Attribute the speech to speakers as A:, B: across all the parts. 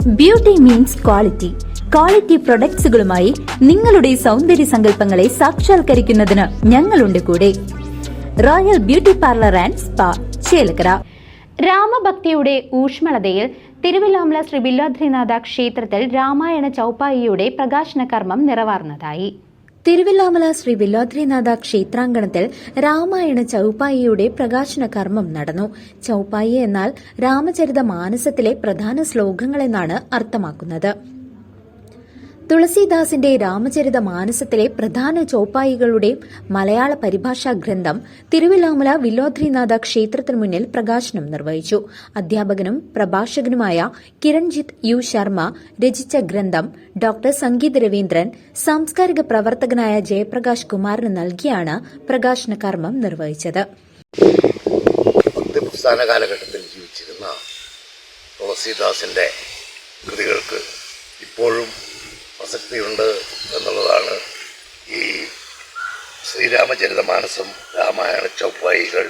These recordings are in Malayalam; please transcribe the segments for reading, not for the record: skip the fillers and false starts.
A: Beauty means quality. ക്വാളിറ്റി പ്രൊഡക്ട്സുകളുമായി നിങ്ങളുടെ സൗന്ദര്യ സങ്കല്പങ്ങളെ സാക്ഷാത്കരിക്കുന്നതിന് ഞങ്ങളുണ്ട് കൂടെ. Royal beauty parlour and spa, Chelakkara. രാമഭക്തിയുടെ ഊഷ്മളതയിൽ തിരുവല്ലോമല ശ്രീ വില്വാദ്രിനാഥ ക്ഷേത്രത്തിൽ രാമായണ ചൗപ്പായിയുടെ പ്രകാശന കർമ്മം നിറവാർന്നതായി. തിരുവല്ലോമല ശ്രീ വില്വാദ്രിനാഥ ക്ഷേത്രാങ്കണത്തിൽ രാമായണ ചൗപ്പായിയുടെ പ്രകാശന കർമ്മം നടന്നു. ചൗപ്പായി എന്നാൽ രാമചരിതമാനസത്തിലെ പ്രധാന ശ്ലോകങ്ങളെന്നാണ് അർത്ഥമാക്കുന്നത്. തുളസീദാസിന്റെ രാമചരിതമാനസത്തിലെ പ്രധാന ചൗപ്പായികളുടെ മലയാള പരിഭാഷാ ഗ്രന്ഥം തിരുവല്ലോമല വില്വാദ്രിനാഥ ക്ഷേത്രത്തിനു മുന്നിൽ പ്രകാശനം നിർവഹിച്ചു. അധ്യാപകനും പ്രഭാഷകനുമായ കിരൺജിത്ത് യു ശർമ്മ രചിച്ച ഗ്രന്ഥം ഡോക്ടർ സംഗീത് രവീന്ദ്രൻ സാംസ്കാരിക പ്രവർത്തകനായ ജയപ്രകാശ് കുമാറിന് നൽകിയാണ് പ്രകാശന കർമ്മം നിർവഹിച്ചത്.
B: കാലഘട്ടത്തിൽ ജീവിച്ചിരുന്ന തുളസീദാസിന്റെ കൃതികൾക്ക് ഇപ്പോഴും പ്രസക്തിയുണ്ട് എന്നുള്ളതാണ് ഈ ശ്രീരാമചരിതമാനസം രാമായണ ചൗപ്പായികൾ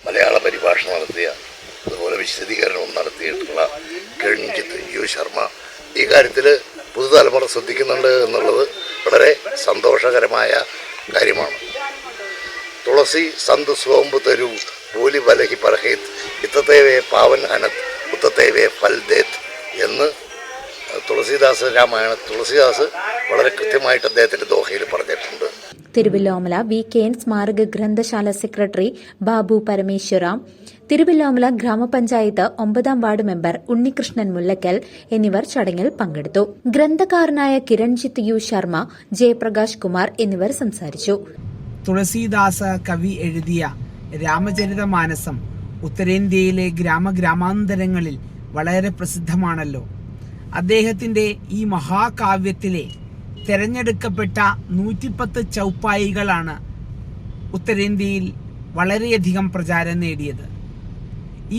B: മലയാള പരിഭാഷ നടത്തിയ, അതുപോലെ വിശദീകരണവും നടത്തിയിട്ടുള്ള കിരൺജിത്ത് യു ശർമ്മ ഈ കാര്യത്തിൽ പുതുതലമുറ ശ്രദ്ധിക്കുന്നുണ്ട് എന്നുള്ളത് വളരെ സന്തോഷകരമായ കാര്യമാണ്. തുളസി സന്ത് സ്വംഭു തരു ഭൂലി വലഹി പർഹേത് ഇത്തത്തേവേ പാവൻ അനത് ഉത്തത്തേവേ ഫൽദേത് എന്ന് തുളസീദാസ് വളരെ കൃത്യമായിട്ട് അദ്ദേഹത്തിന്റെ ദോഹയിൽ പറഞ്ഞിട്ടുണ്ട്.
A: തിരുവല്ലോമല VKN സ്മാരക ഗ്രന്ഥശാല സെക്രട്ടറി ബാബു പരമേശ്വര, തിരുവല്ലോമല ഗ്രാമപഞ്ചായത്ത് 9ാം വാർഡ് മെമ്പർ ഉണ്ണികൃഷ്ണൻ മുല്ലക്കൽ എന്നിവർ ചടങ്ങിൽ പങ്കെടുത്തു. ഗ്രന്ഥകാരനായ കിരൺജിത്ത് യു ശർമ്മ, ജയപ്രകാശ് കുമാർ എന്നിവർ സംസാരിച്ചു.
C: തുളസീദാസ കവി എഴുതിയ രാമചരിതമാനസം ഉത്തരേന്ത്യയിലെ ഗ്രാമാന്തരങ്ങളിൽ വളരെ പ്രസിദ്ധമാണല്ലോ. അദ്ദേഹത്തിന്റെ ഈ മഹാകാവ്യത്തിലെ തെരഞ്ഞെടുക്കപ്പെട്ട 110 ചൗപ്പായികളാണ് ഉത്തരേന്ത്യയിൽ വളരെയധികം പ്രചാരം നേടിയത്.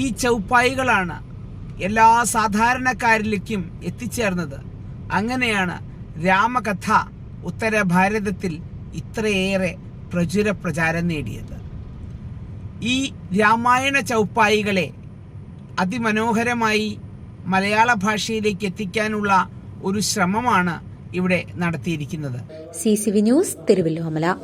C: ഈ ചൗപ്പായികളാണ് എല്ലാ സാധാരണക്കാരിലേക്കും എത്തിച്ചേർന്നത്. അങ്ങനെയാണ് രാമകഥ ഉത്തര ഭാരതത്തിൽ ഇത്രയേറെ പ്രചാരം നേടിയത്. ഈ രാമായണ ചൗപ്പായികളെ അതിമനോഹരമായി മലയാള ഭാഷയിലേക്ക് എത്തിക്കാനുള്ള ഒരു ശ്രമമാണ് ഇവിടെ നടത്തിയിരിക്കുന്നത്.
A: CCV news, Thiruvilwamala.